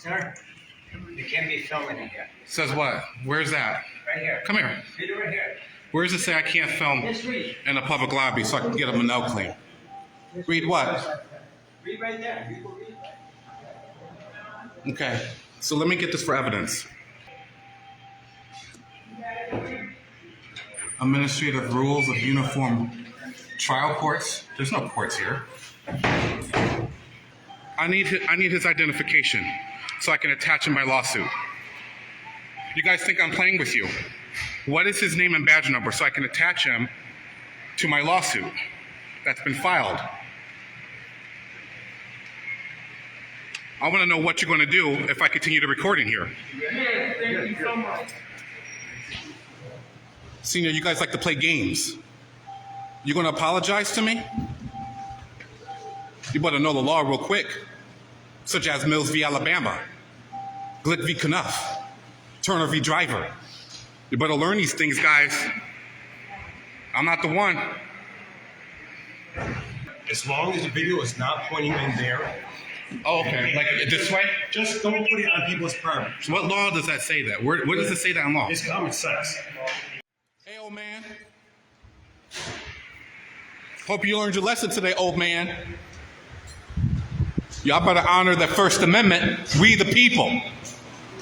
Sir, you can't be filming in here. Says what? Where's that? Right here. Come here. Read it right here. Where does it say I can't film Just read. in a public lobby so I can get a Manel claim? Read what? Read right there. You will read. Okay, so let me get this for evidence. Administrative rules of uniform trial courts. There's no courts here. I need his identification so I can attach in my lawsuit. You guys think I'm playing with you? What is his name and badge number so I can attach him to my lawsuit that's been filed? I want to know what you're going to do if I continue to record in here. Thank you so much. Senior, you guys like to play games. You going to apologize to me? You better know the law real quick, such as Mills v. Alabama, Glick v. Knuff, Turner v. Driver. You better learn these things, guys. I'm not the one. As long as the video is not pointing in there. Oh, okay. Like this way? Just don't put it on people's property. So what law does that say that? Where does it say that in law? It's common sense. Hey, old man. Hope you learned your lesson today, old man. Y'all better honor the First Amendment. We the people.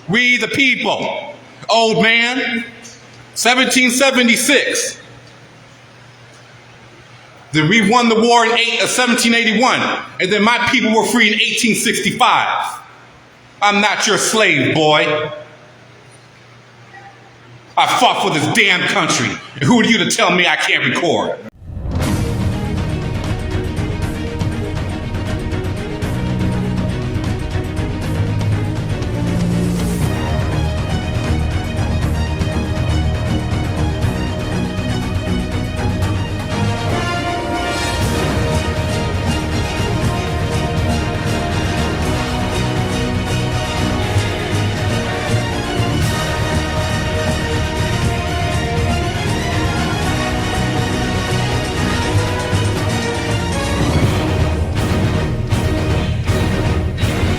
We the people. Old man. 1776. Then we won the war in 1781. And then my people were free in 1865. I'm not your slave, boy. I fought for this damn country. And who are you to tell me I can't record?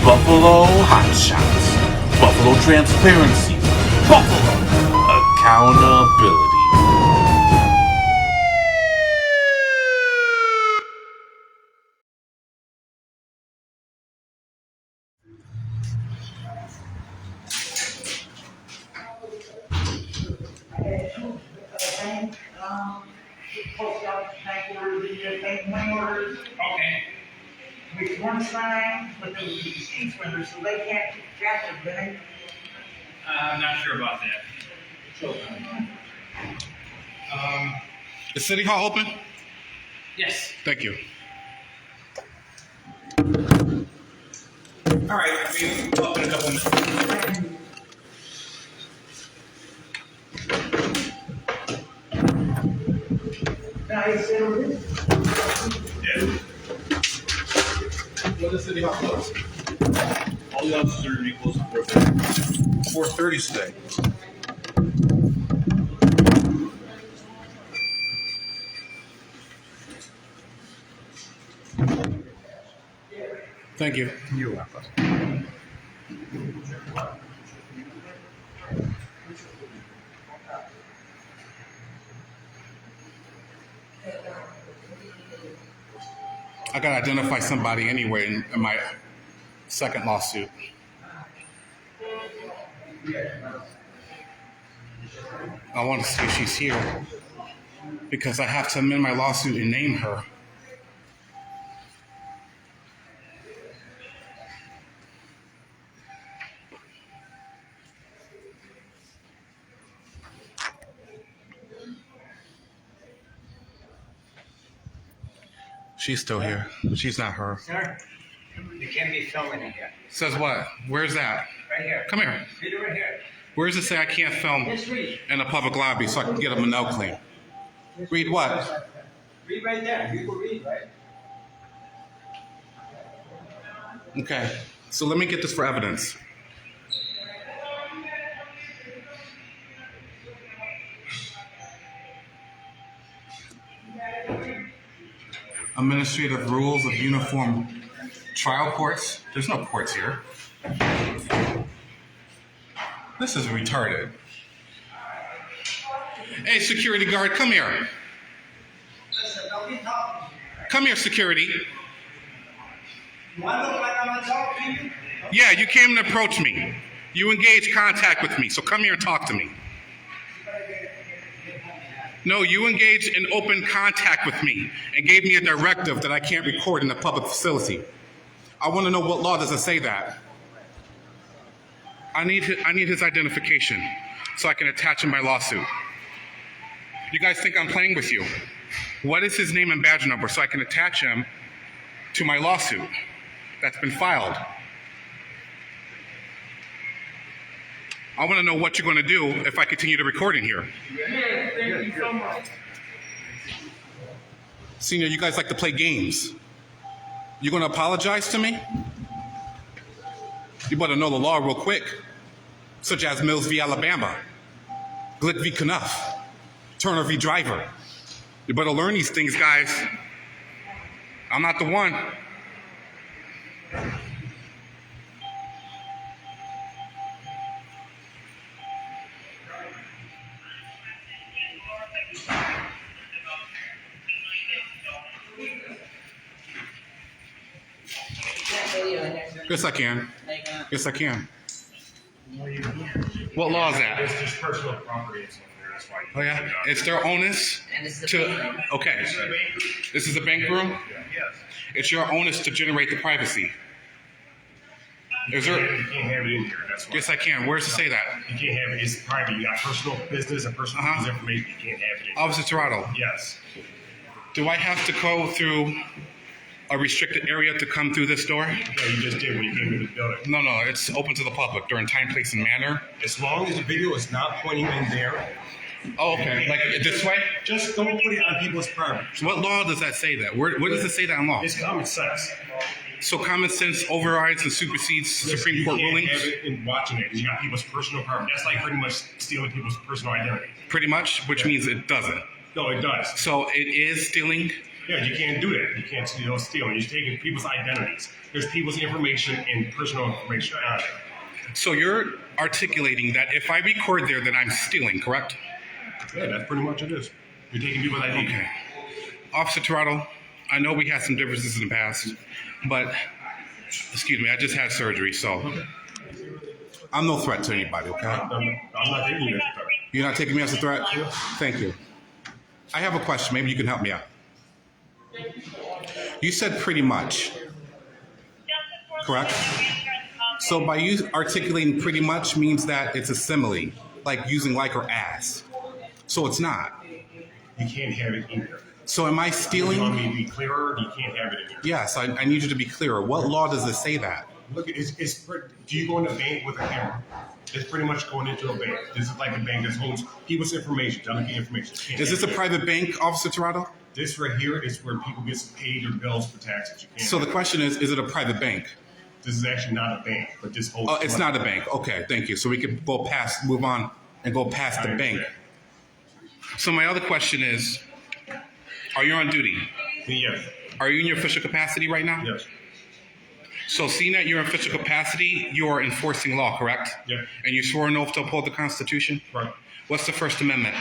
Buffalo Hot Shots, Buffalo Transparency, Buffalo Accountability. Okay. With one sign, but there will be street vendors, so they can't keep traffic, then. I'm not sure about that. Is City Hall open? Yes. Thank you. All right. We'll open in a couple minutes. Yeah. What is City Hall closed? All the officers are going to be closed at 4:30. 4:30 today. Thank you. You're welcome. I gotta identify somebody anyway in my second lawsuit. I want to see if she's here because I have to amend my lawsuit and name her. She's still here, but she's not her. Sir, you can't be filming in here. Says what? Where's that? Right here. Come here. Read it right here. Where does it say I can't film Just read. in a public lobby so I can get a Manel claim? Read what? Read right there. You will read, right? Okay, so let me get this for evidence. Administrative rules of uniform trial courts. There's no courts here. This is retarded. Hey, security guard, come here. Listen, don't be talking. Come here, security. Do I look like I'm gonna talk to you? Yeah, you came to approach me. You engaged contact with me, so come here and talk to me. No, you engaged in open contact with me and gave me a directive that I can't record in a public facility. I want to know what law does it say that. I need his identification so I can attach him my lawsuit. You guys think I'm playing with you? What is his name and badge number so I can attach him to my lawsuit that's been filed? I want to know what you're going to do if I continue to record in here. Yeah, thank you so much. Senior, you guys like to play games. You going to apologize to me? You better know the law real quick, such as Mills v. Alabama, Glick v. Knuff, Turner v. Driver. You better learn these things, guys. I'm not the one. Yes, I can. Yes, I can. What law is that? It's just personal property and stuff there, that's why. Oh yeah, it's their onus to. Okay, this is a bank room. Yes. It's your onus to generate the privacy. Is there? You can't have it in here, that's why. Yes, I can. Where does it say that? You can't have it, it's private, you got personal business and personal business information, you can't have it in here. Officer Tirado, Yes. do I have to go through a restricted area to come through this door? Yeah, you just did when you came to the building. No, it's open to the public during time, place, and manner. As long as the video is not pointing in there, Oh, okay, like this way? just don't put it on people's property. What law does that say that? Where does it say that in law? It's common sense. So common sense overrides and supersedes Supreme Court You rulings? can't have it in watching it, 'cause you got people's personal property. That's like pretty much stealing people's personal identity. Pretty much, which means it doesn't. No, it does. So it is stealing? Yeah, you can't do that. You can't steal. You're taking people's identities. There's people's information and personal information on it. So you're articulating that if I record there, then I'm stealing, correct? Yeah, that's pretty much it is. You're taking people's identity. Okay. Officer Tirado, I know we had some differences in the past, but, excuse me, I just had surgery, so I'm no threat to anybody, okay? I'm not taking you as a threat. You're not taking me as a threat? Thank you. I have a question. Maybe you can help me out. You said pretty much, correct? So by you articulating pretty much means that it's a simile, like using like or as. So it's not. You can't have it in here. So am I You want stealing? me to be clearer? You can't have it in here. Yes, I need you to be clearer. What law does it say that? Look, do you go in a bank with a camera? It's pretty much going into a bank. This is like a bank that holds people's information, delicate information. You can't Is this a have it. private bank, Officer Tirado? This right here is where people get paid their bills for taxes. You can't So the have it. question is it a private bank? This is actually not a bank, but this holds. Oh, it's not a bank. Okay, thank you. So we can move on and go past the bank. So my other question is, are you on duty? Yes. Are you in your official capacity right now? Yes. So seeing that you're in official capacity, you are enforcing law, correct? Yeah. And you swore an oath to uphold the Constitution? Right. What's the First Amendment?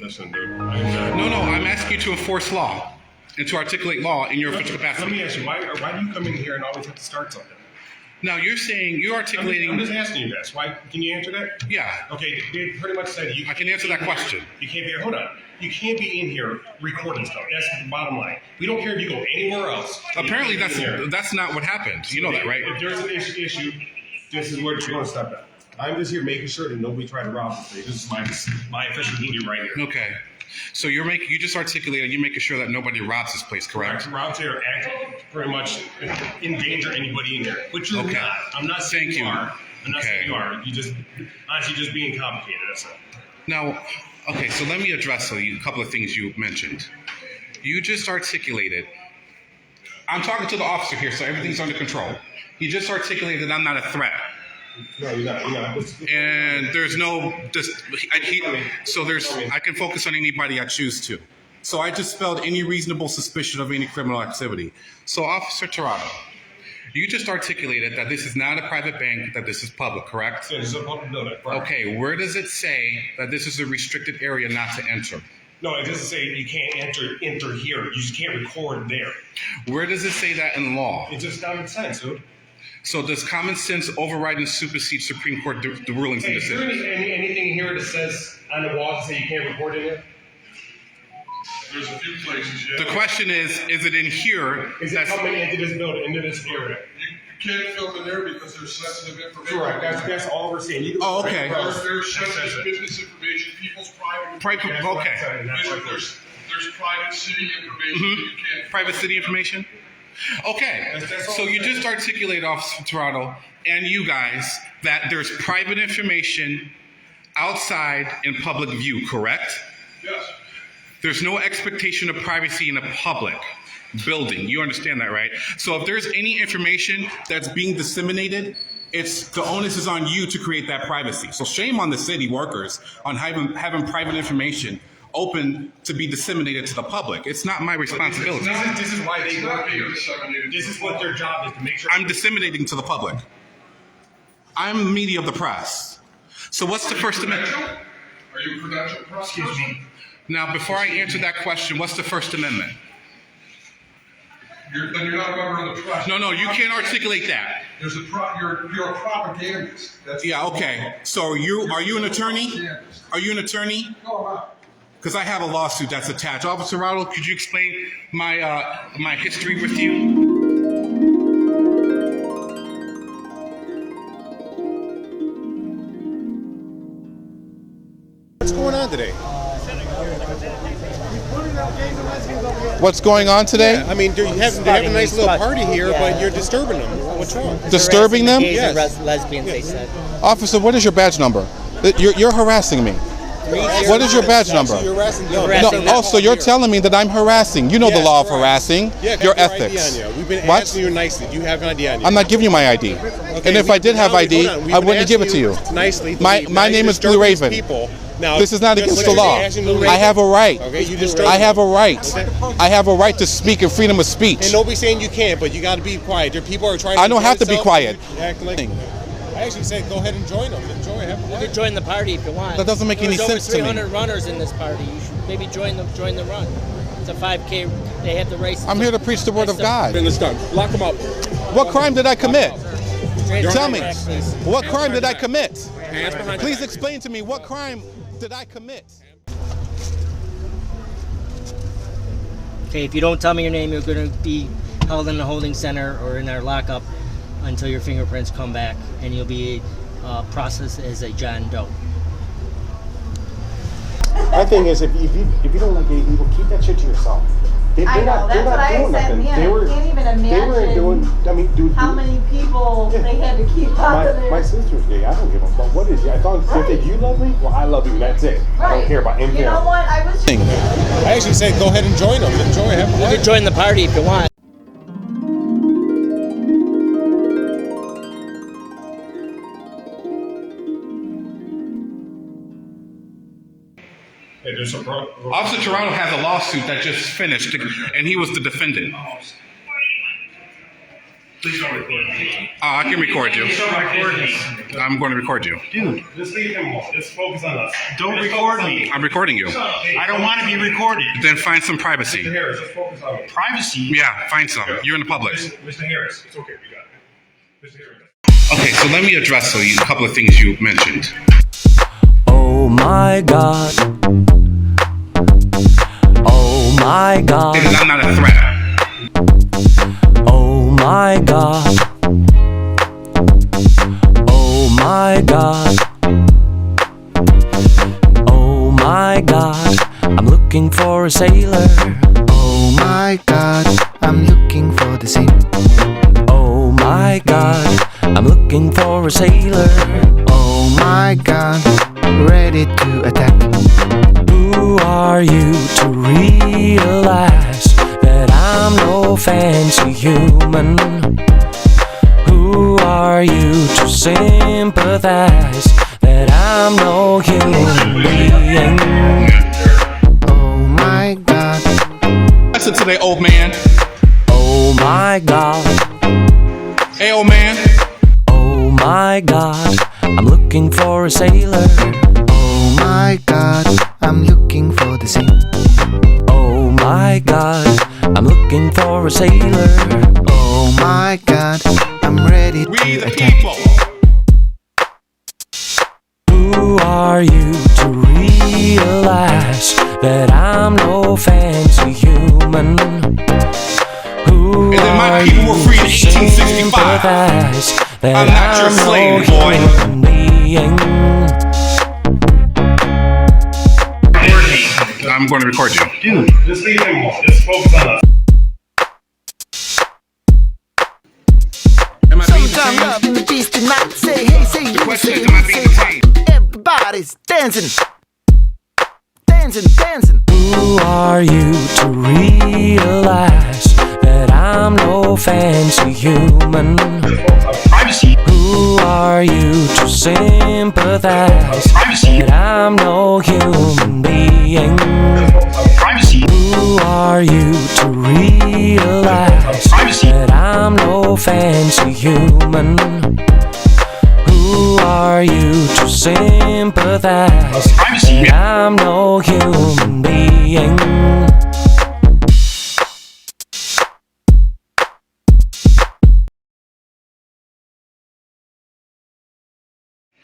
Listen, dude. No, I'm asking you to enforce law and to articulate law in your official Let me capacity. ask you, why do you come in here and always have to start something? Now you're saying, you're I'm articulating, just asking you this. Why? Can you answer that? yeah, Okay, they pretty much said you. I can answer that question. You can't be. Hold on. You can't be in here recording stuff. That's the bottom line. We don't care if you go anywhere else. Apparently You can't be in here. that's not what happened. You know that, right? If there's an issue, this is where you're going to step at. I'm just here making sure that nobody tried to rob this place. This is my official duty right here. Okay. So you just articulated, you're making sure that nobody robs this place, correct? Rob's here act pretty much endanger anybody in here, which you're Okay. not. I'm not saying Thank you you. are. I'm not saying Okay. you are. You just honestly just being complicated. That's it. Now, okay, so let me address a couple of things you mentioned. You just articulated, I'm talking to the officer here, so everything's under control. He just articulated that I'm not a threat. No, you're not. You're not. And there's no, I can focus on anybody I choose to. So I dispelled any reasonable suspicion of any criminal activity. So Officer Tirado, You just articulated that this is not a private bank, that this is public, correct? So it's a public building. Right? Okay, where does it say that this is a restricted area not to enter? No, it doesn't say you can't enter here. You just can't record there. Where does it say that in law? It's just common sense, dude. So does common sense override and supersede Supreme Court the rulings in Hey, the is there city? anything here that says on the wall that say you can't record in here? There's a few places, yeah. The question is it in here? Is it coming into this building, into this area? You can't film in there because there's sensitive information. Correct. That's all we're saying. You can Oh, okay. There's sensitive business information, people's private information. Okay. There's private city information that you can't. Private city information? Okay. So you just articulated, Officer Toronto, and you guys, that there's private information outside in public view, correct? Yes. There's no expectation of privacy in a public building. You understand that, right? So if there's any information that's being disseminated, the onus is on you to create that privacy. So shame on the city workers on having private information open to be disseminated to the public. It's not my responsibility. This is why they It's work not being here. disseminated. This is what their job is, to make sure. I'm disseminating to the public. I'm media of the press. So what's the First Amendment? Are you a credentialed press Excuse person? me. Now, before I answer that question, what's the First Amendment? Then you're not a member of the press. No, you can't articulate that. You're a propagandist. That's Yeah, okay. So are you an attorney? Are you an attorney? No, I'm not. Because I have a lawsuit that's attached. Officer Rado, could you explain my history with you? What's going on today? What's going on today? I mean, they're having a nice little party here, but you're disturbing them. What's wrong? Disturbing them? Gays and Yes. lesbians, they said. Officer, what is your badge number? You're harassing me. What is your badge number? You're harassing them. You're No, harassing them. so you're telling me that I'm harassing. You know the Yes, law of correct. harassing, Yeah, 'cause your you have ID ethics. on you. We've been What? asking you nicely. Do you have an ID on you? I'm not giving you my ID. And if I did have ID, I wouldn't give it to you. Nicely. My name is Blue Raven. People. Now, This is not just against like the law. you're asking Blue I have a right. Okay, you disturbed I have a them. right. I have a right to speak and freedom of speech. And nobody's saying you can't, but you got to be quiet. There people are trying. I don't have to be themselves quiet. and acting like. I actually said, go ahead and join them. Enjoy. Have a You party. could join the party if you want. That doesn't make any There's sense to me. over 300 runners in this party. You should maybe join the run. It's a 5K. They have the race. I'm here to preach the word of God. Then it's done. Lock them up. What crime did I commit? Tell me. Back, please. What crime did I commit? Hands behind your Please back. explain to me, what crime did I commit? Okay, if you don't tell me your name, you're going to be held in the holding center or in our lockup until your fingerprints come back, and you'll be processed as a John Doe. My thing is, if you don't like gay people, keep that shit to yourself. I know, that's what I said, man, I can't even imagine dude, how many people Yeah. they had to keep out of there. my sister's gay. I don't give a fuck. What is it? I thought Right. if you love me, well, I love you. That's it. I don't Right. care about anything You know else. what, I was just I actually said, go ahead and join them. Enjoy. Have a You party. could join the party if you want. Hey, there's some pro- Officer Toronto has a lawsuit that just finished, and he was the defendant. Please don't record me. I can record you. Please don't record me. I'm going to record you. Dude, Just leave him alone. Just focus on us. don't record me. I'm recording you. I don't want to be recorded. Then find some privacy. Mr. Harris, just focus on me. Privacy. Yeah, find some. You're in the public. Mr. Harris, it's okay. We got it. Mr. Harris. Okay, so let me address a couple of things you mentioned. Oh my God. Oh my God. Because I'm not a threat. Oh my God. Oh my God. Oh my God. I'm looking for a sailor. Oh my God, I'm looking for the sea. Oh my God. I'm looking for a sailor. Oh my God, ready to attack. Who are you to realize that I'm no fancy human? Who are you to sympathize that I'm no human being? Oh my God, Listen today, old man. Oh my God. Hey, old man. Oh my God, I'm looking for a sailor. Oh my God, I'm looking for the sea. Oh my God, I'm looking for a sailor. Oh my God, I'm ready We to the attack. people. Who are you to realize that I'm no fancy human? Who And then my are people you were free in to 1865. sympathize that I'm not your I'm slave, no boy. human being? I'm going to record you. Dude, just leave him alone. Just focus on us. Am I being Sometimes love detained? in the beast in night. Say hey, say you, Question say is, am I you, being say detained? everybody's dancing. Dancing, dancing. Who are you to realize that I'm no fancy human? Privacy. Who are you to sympathize that I'm no human being? Privacy. Who are you to realize that I'm no fancy human? Who are you to sympathize that I'm no human being?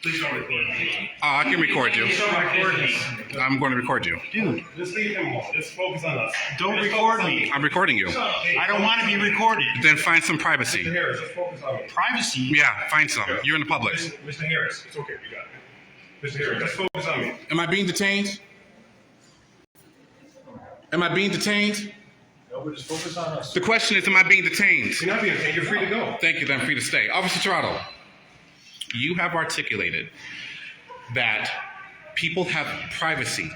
Please don't record me. I can record you. Please don't record me. I'm going to record you. Dude, just leave him alone. Just focus on us. Don't Just record focus on me. I'm recording you. I don't want to be recorded. Then find some Mr. privacy. Harris, just focus on me. Privacy. Yeah, find some. You're in the public. Mr. Harris, it's okay. You got it. Mr. Harris, just focus on me. Am I being detained? Am I being detained? No, but just focus on us. The question is, am I being detained? You're not being detained. You're free to go. Thank you, then I'm free to stay. Officer Toronto, you have articulated that people have privacy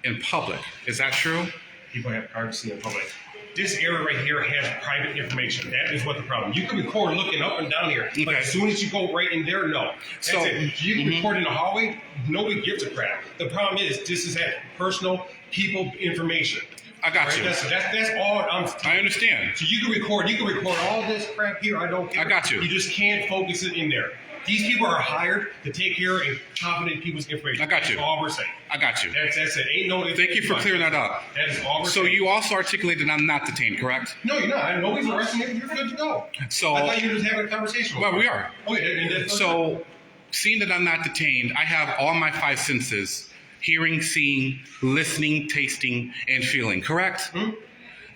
in public. Is that true? People have privacy in public. This area right here has private information. That is what the problem. You can record looking up and down here, but Okay. as soon as you go right in there, no. That's So- it. You can record in the hallway. Nobody gives a crap. The problem is this is that personal people information. I got Right? you. That's all I'm. I understand. So you can record all this crap here. I don't care. I got you. You just can't focus it in there. These people are hired to take care of confident people's information. I got you. That's all we're saying. I got you. That's it. Ain't no. Thank you for clearing that up. That is all we're So saying. you also articulated I'm not detained, correct? No, you're not. Nobody's arresting you. You're good to go. So- I thought you were just having a conversation. Well, we are. Okay, and that's So, seeing that I'm not detained, I have all my five senses: hearing, seeing, listening, tasting, and feeling, correct?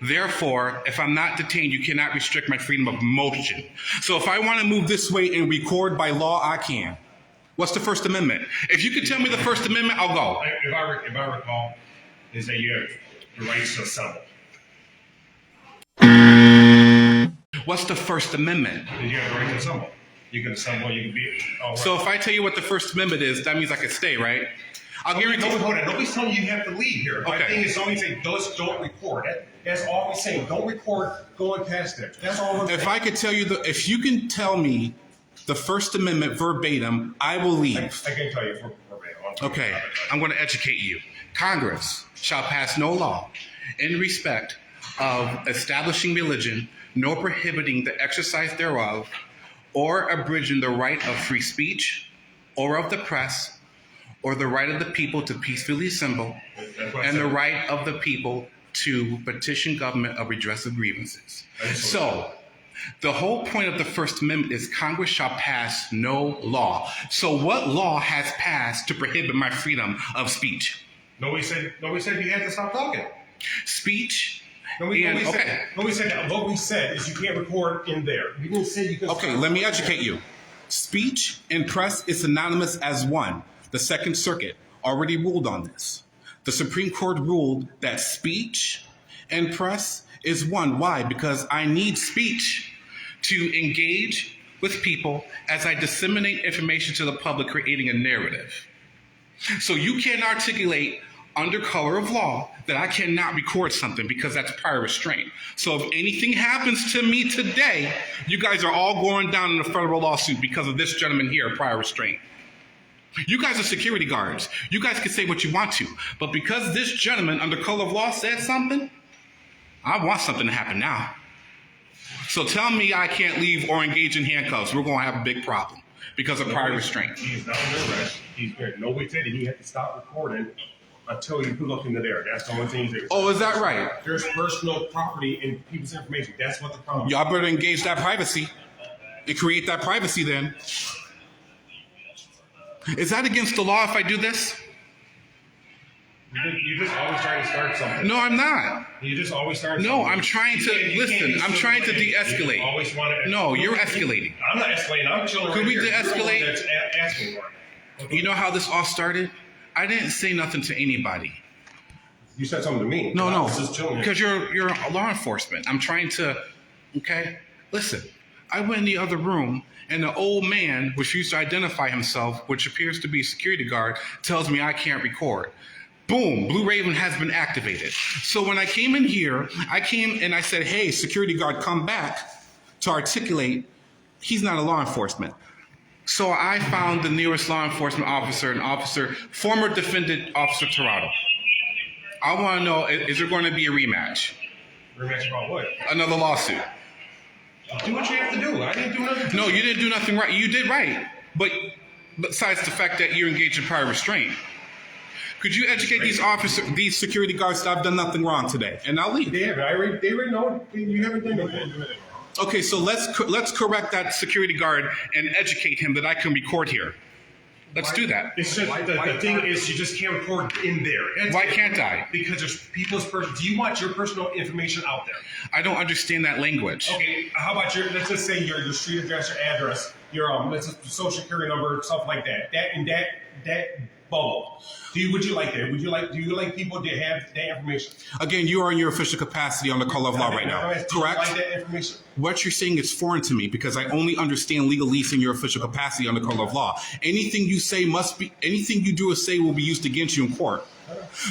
Therefore, if I'm not detained, you cannot restrict my freedom of motion. So if I want to move this way and record by law, I can. What's the First Amendment? If you could tell me the First Amendment, I'll go. If I recall, is that you have the rights to assemble. What's the First Amendment? You have the right to assemble. You can assemble. You can be. Oh, So if I tell you what the First Amendment is, that means I can stay, right? I'll guarantee. No, hold on. Nobody's telling you you have to leave here. My Okay. thing is only saying just don't record. That's all I'm saying. Don't record going past that. That's all I'm saying. If I could tell you if you can tell me the First Amendment verbatim, I will leave. I can tell you verbatim. Okay, I'm going to educate you. Congress shall pass no law in respect of establishing religion, nor prohibiting the exercise thereof, or abridging the right of free speech, or of the press, or the right of the people to peacefully assemble, and the right of the people to petition government of redress of grievances. So, the whole point of the First Amendment is Congress shall pass no law. So what law has passed to prohibit my freedom of speech? Nobody said you had to stop talking. Speech? Nobody And- said okay. that. Nobody said that. What we said is you can't record in there. We didn't say you can. Okay, let me educate you. Speech and press is synonymous as one. The Second Circuit already ruled on this. The Supreme Court ruled that speech and press is one. Why? Because I need speech to engage with people as I disseminate information to the public, creating a narrative. So you can't articulate under color of law that I cannot record something because that's prior restraint. So if anything happens to me today, you guys are all going down in a federal lawsuit because of this gentleman here, prior restraint. You guys are security guards. You guys can say what you want to, but because this gentleman under color of law said something, I want something to happen now. So tell me I can't leave or engage in handcuffs. We're going to have a big problem because of prior restraint. He's not under arrest. He's there. Nobody said that he had to stop recording until you look into there. That's the only thing. Oh, is that right? There's personal property in people's information. That's what the problem is. Y'all better engage that privacy and create that privacy then. Is that against the law if I do this? You just always trying to start something. No, I'm not. You just always start. No, I'm trying to listen. I'm trying to de-escalate. You always want to. No, you're escalating. I'm not escalating. I'm chilling. Could right we here. de-escalate? You're the one that's asking for it. You know how this all started? I didn't say nothing to anybody. You said something to me. No, I was just chilling. because you're law enforcement. I'm trying to. Okay, listen. I went in the other room, and the old man, which used to identify himself, which appears to be a security guard, tells me I can't record. Boom, Blue Raven has been activated. So when I came in here, I came and I said, hey, security guard, come back to articulate. He's not a law enforcement. So I found the nearest law enforcement officer, former defendant, Officer Tirado. I want to know, is there going to be a rematch? Rematch about what? Another lawsuit. Do what you have to do. I didn't do nothing. No, you didn't do nothing right. You did right. But besides the fact that you're engaged in prior restraint, could you educate these security guards that I've done nothing wrong today? And I'll leave. They already know you haven't done anything. Okay, so let's correct that security guard and educate him that I can record here. Let's do that. It's just the thing is you just can't record in there. Why can't I? Because there's people's personal. Do you want your personal information out there? I don't understand that language. Okay, how about let's just say your street address, your address, your let's just social security number, stuff like that. That bubble. Would you like that? Do you like people to have that information? Again, you are in your official capacity on the color of law right now. Do you Correct? like that information? What you're saying is foreign to me because I only understand legalese in your official capacity on the color of law. Anything you do or say will be used against you in court.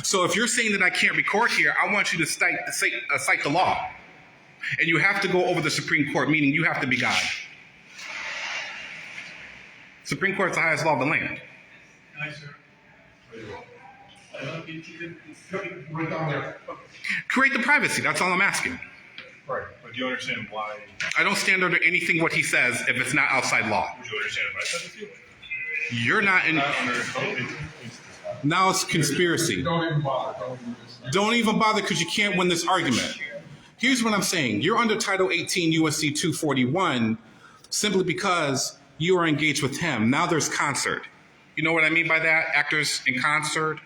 So if you're saying that I can't record here, I want you to cite the law. And you have to go over the Supreme Court, meaning you have to be God. Supreme Court's the highest law of the land. Nice, sir. Right down there. Create the privacy. That's all I'm asking. Right, but do you understand why? I don't stand under anything what he says if it's not outside law. Do you understand what I said to you? You're not in. Now it's conspiracy. Don't even bother. Don't even bother because you can't win this argument. Here's what I'm saying. You're under Title 18 U.S.C. 241 simply because you are engaged with him. Now there's concert. You know what I mean by that? Actors in concert.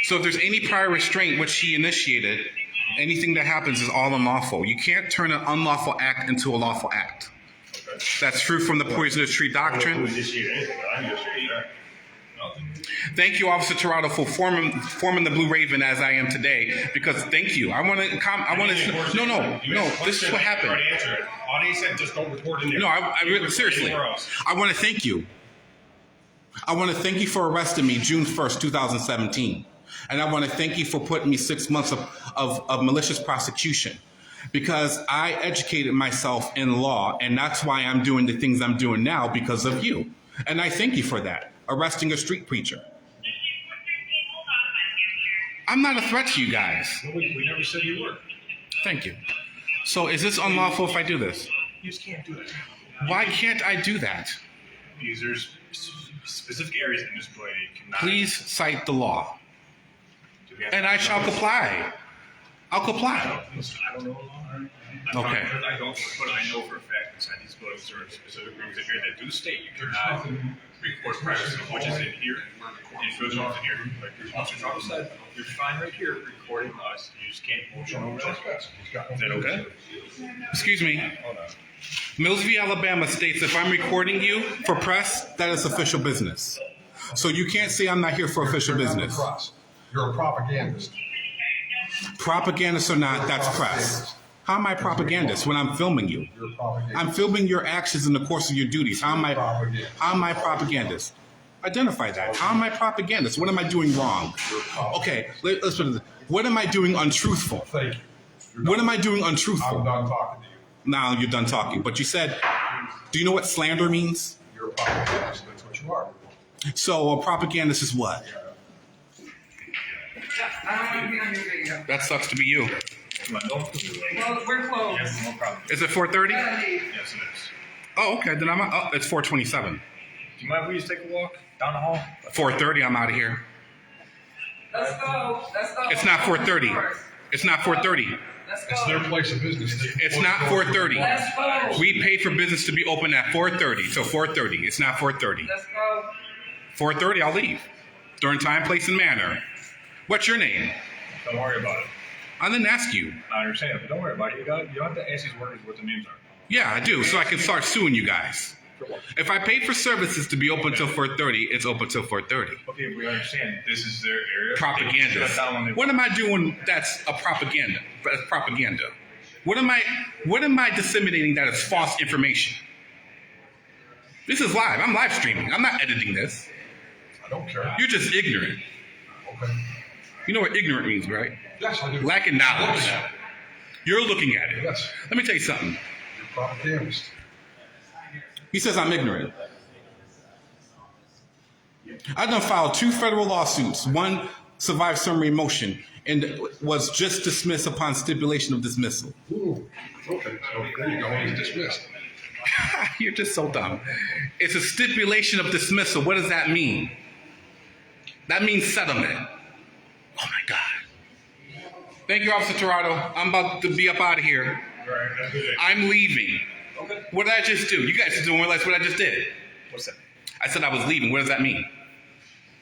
So if there's any prior restraint which he initiated, anything that happens is all unlawful. You can't turn an unlawful act into a lawful act. That's true from the poisonous tree doctrine. Thank you, Officer Tirado, for forming the Blue Raven as I am today. Because thank you. No. This is what happened. Audience said just don't record in there. No, seriously. I want to thank you. I want to thank you for arresting me June 1st, 2017. And I want to thank you for putting me 6 months of malicious prosecution because I educated myself in law, and that's why I'm doing the things I'm doing now because of you. And I thank you for that, arresting a street preacher. I'm not a threat to you guys. We never said you were. Thank you. So is this unlawful if I do this? You just can't do that. Why can't I do that? Because there's specific areas in this play you cannot. Please cite the law. And I shall comply. I'll comply. I don't know. Okay. I don't, but I know for a fact inside these buildings there are specific rooms in here that do state you cannot record privacy, which is in here. And it goes off in here. Like Officer Trump said, you're fine right here recording us. You just can't motion over that. Is that okay? Excuse me. Millsville, Alabama states if I'm recording you for press, that is official business. So you can't say I'm not here for official business. You're a propagandist. Propagandist or not, that's press. How am I propagandist when I'm filming you? You're a propagandist. I'm filming your actions in the course of your duties. How am I propagandist? Identify that. How am I propagandist? What am I doing wrong? Okay, let's put it. What am I doing untruthful? Thank you. What am I doing untruthful? I'm done talking to you. Now you're done talking. But you said, do you know what slander means? You're a propagandist. That's what you are. So a propagandist is what? That sucks to be you. Come on, don't put me late. Well, we're closed. Yeah, no problem. Is it 4:30? Yes, it is. Oh, okay. Then it's 4:27. Do you mind if we just take a walk down the hall? 4:30. I'm out of here. Let's go. Let's go. It's not 4:30. It's not 4:30. Let's go. It's their place of business. It's not 4:30. Let's go. We paid for business to be open at 4:30. So 4:30. It's not 4:30. Let's go. 4:30. I'll leave. During time, place, and manner. What's your name? Don't worry about it. I didn't ask you. I understand, but don't worry about it. You don't have to ask these workers what their names are. Yeah, I do. So I can start suing you guys. If I paid for services to be open till 4:30, it's open till 4:30. Okay, we understand. This is their area. Propaganda. They shut down when they What am I doing? That's a propaganda. That's propaganda. What am I disseminating that is false information? This is live. I'm live streaming. I'm not editing this. I don't care. You're just ignorant. Okay. You know what ignorant means, right? Yes, I do. Lacking knowledge. You're looking at it. Yes. Let me tell you something. You're a propagandist. He says I'm ignorant. I done filed 2 federal lawsuits. One survived summary motion and was just dismissed upon stipulation of dismissal. Ooh. Okay, so there you go. He's dismissed. You're just so dumb. It's a stipulation of dismissal. What does that mean? That means settlement. Oh my God. Thank you, Officer Torado. I'm about to be up out of here. All right, that's it. I'm leaving. Okay. What did I just do? You guys are doing more or less what I just did. What's that? I said I was leaving. What does that mean?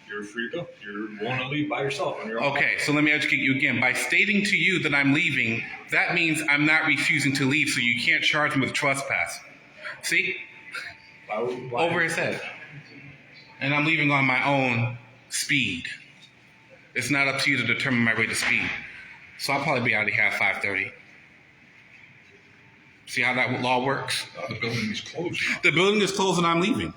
You're free to go. You're going to leave by yourself on your own. Okay, so let me educate you again. By stating to you that I'm leaving, that means I'm not refusing to leave, so you can't charge me with trespass. See? Why? Over his head. And I'm leaving on my own speed. It's not up to you to determine my rate of speed. So I'll probably be out of here at 5:30. See how that law works? The building is closed. The building is closed and I'm leaving.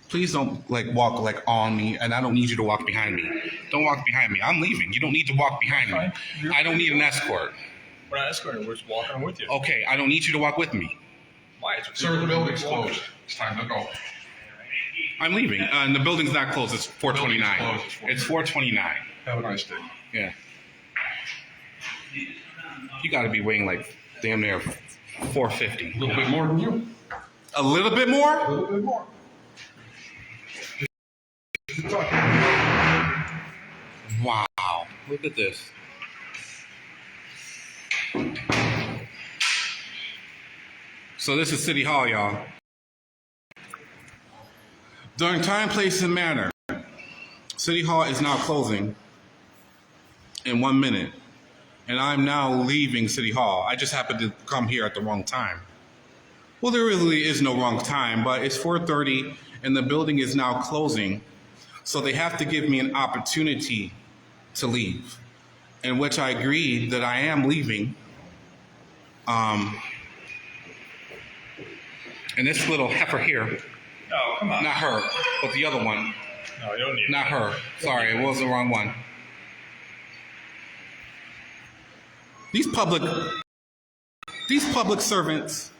Please don't walk on me, and I don't need you to walk behind me. Don't walk behind me. I'm leaving. You don't need to walk behind me. I don't need an escort. We're not escorting. We're just walking with you. Okay, I don't need you to walk with me. Why? Sir, the building's closed. It's time to go. I'm leaving. And the building's not closed. It's 4:29. It's 4:29. Have a nice day. Yeah. You got to be weighing like damn near 450. A little bit more than you. A little bit more? A little bit more. Wow. Look at this. So this is City Hall, y'all. During time, place, and manner, City Hall is now closing in 1 minute. And I'm now leaving City Hall. I just happened to come here at the wrong time. Well, there really is no wrong time, but it's 4:30 and the building is now closing. So they have to give me an opportunity to leave, in which I agreed that I am leaving. And this little heifer here, No, come on. not her, but the other one, No, you don't need not her. Sorry, it was the wrong one. These public servants,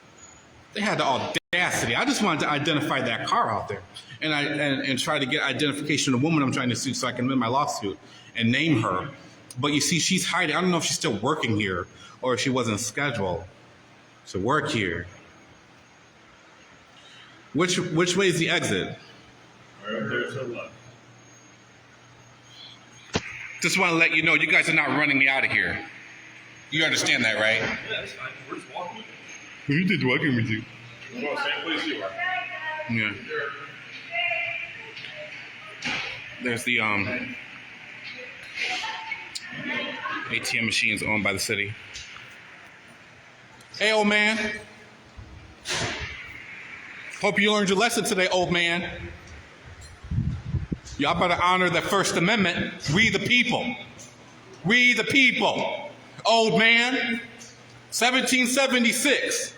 they had the audacity. I just wanted to identify that car out there and try to get identification of the woman I'm trying to sue so I can win my lawsuit and name her. But you see, she's hiding. I don't know if she's still working here or if she wasn't scheduled to work here. Which way is the exit? Right there to the left. Just want to let you know, you guys are not running me out of here. You understand that, right? Yeah, that's fine. We're just walking with you. You did walking with you. We're going to the same place you are. Yeah. There's the ATM machines owned by the city. Hey, old man. Hope you learned your lesson today, old man. Y'all better honor the First Amendment. We the people. We the people. Old man. 1776.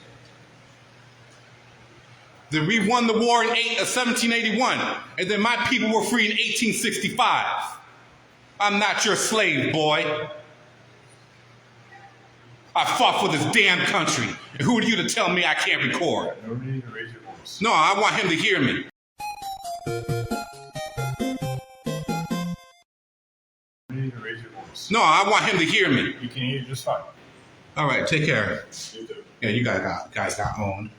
Then we won the war in 1781. And then my people were free in 1865. I'm not your slave, boy. I fought for this damn country. And who are you to tell me I can't record? No need to raise your voice. No, I want him to hear me. No need to raise this. No, I want him to hear me. You can hear just fine. All right, take care. You too. Yeah, you guys got owned.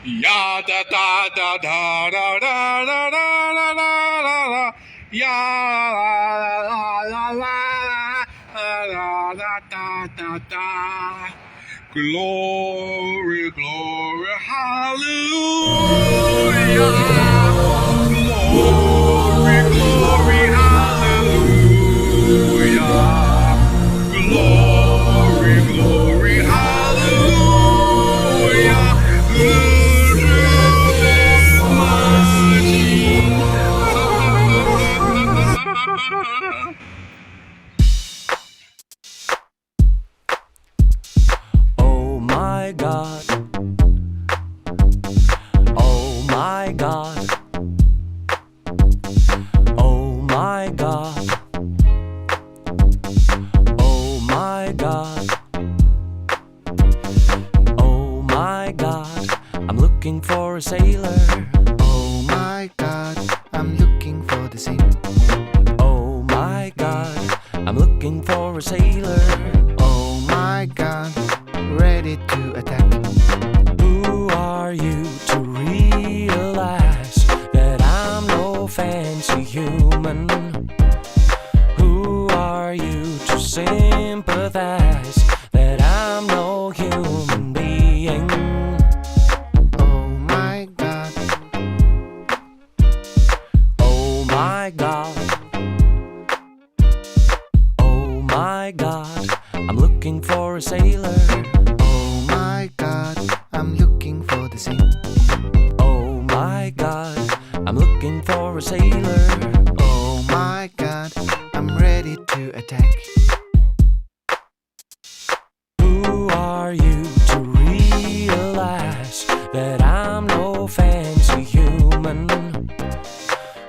Ya da da da da da da da da da da da. Ya la la la la da da da da. Glory, glory, hallelujah. Glory, glory, hallelujah. Glory, glory, hallelujah. Oh my God. Oh my God. Oh my God. Oh my God. Oh my God. I'm looking for a sailor. Oh my God, I'm looking for the same. Oh my God. I'm looking for a sailor. Oh my God, ready to attack. Who are you to realize that I'm no fancy human? Who are you to sympathize that I'm no human being? Oh my God, Oh my God. Oh my God. I'm looking for a sailor. oh my God, I'm looking for the same. Oh my God. I'm looking for a sailor. Oh my God, I'm ready to attack. Who are you to realize that I'm no fancy human?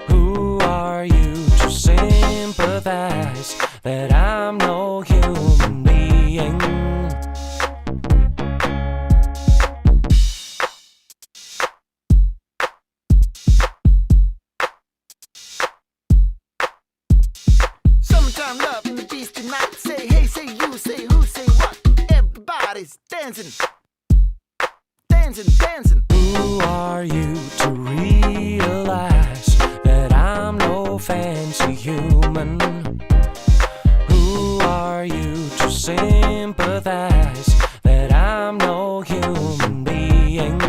Who are you to sympathize that I'm no human being? Summertime love in the beast and night. Say hey, say you, say who, say what. Everybody's dancing, dancing, dancing. Who are you to realize that I'm no fancy human? Who are you to sympathize that I'm no human being?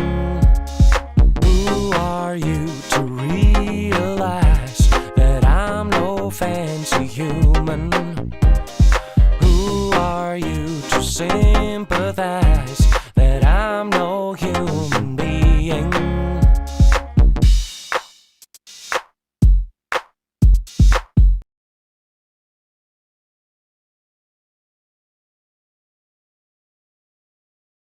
Who are you to realize that I'm no fancy human? Who are you to sympathize that I'm no human